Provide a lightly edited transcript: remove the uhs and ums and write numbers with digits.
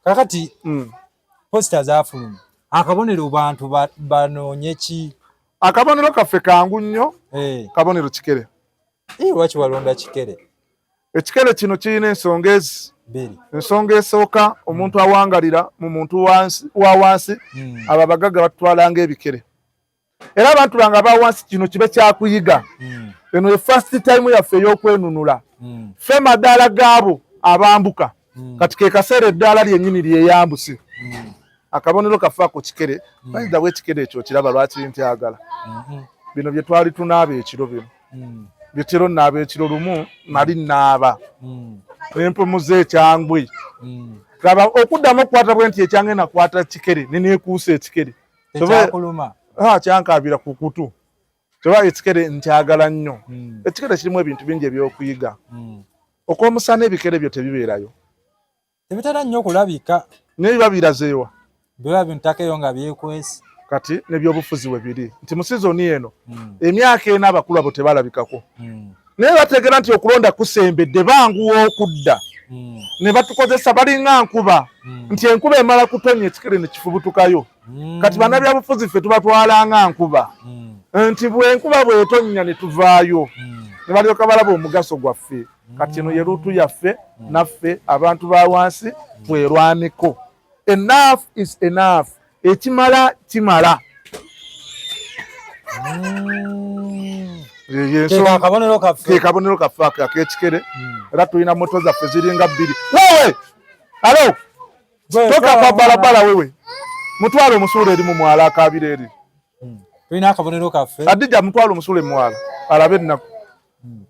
kakati posta zafuluma akabonero bantu banoonye ki akabonero kaffe kangu nnyo kabonero Kikere lwaki walonda Kikere ekikere kino kirina ensonga ezi ensonga esooka omuntu awangalira mu muntu wa wansi abo abagagga batutwala ng'ebikere era abantu bange aba wansi kino kibe kyakuyiga eno ye first time yaffe ey'okwenunula ffe madaala gaabo abambuka kati ke kaseera eddaala lyennyini lyeyambuse akabonero kaffe ako Kikere bayitawo ekikere ekyo kiraba lwaki ntyagala bino bye twali tunaaba ekiro bino bitero naaba ekiro lumu nali naaba empumuza ekyangwe laba okuddamu okukwata bwe nti ekyange nakwata Kikere neneekuusa ekikere kyankabira ku kutu kyova ekikere nkyagala nnyo ekikere kirimu ebintu bingi ebyokuyiga okwomusana ebikere byo tebibeerayo tebitera nnyo okulabika naye biba birazeewa biba bintakeyo nga byekwesi kati nebyobufuzi we biri nti mu sizoni eno emyaka ena abakulu abo tebalabikako naye bategera nti okulonda kusembedde banguwa okudda ne batukozesa balinga nkuba nti enkuba emala kutonya ekikere ne kifubutukayo kati bannabyabufuzi ffe tubatwala nga nkuba nti bwenkuba bwetonya ne tuvaayo ne balyoka balaba omugaso gwaffe kati eno ye luutu yaffe naffe abantu ba wansi twerwaneko enough is enough ekimala kimala ke kabonero kaffe ak'ekikere era tulina moto zaffe ziringa 2 wewe alo toka kwa barabara wewe mutwalo omusuula eri mu mwala akabira eri tulina akabonero kaffe Adija mutwalo omusuula mu mwala alabe ennaku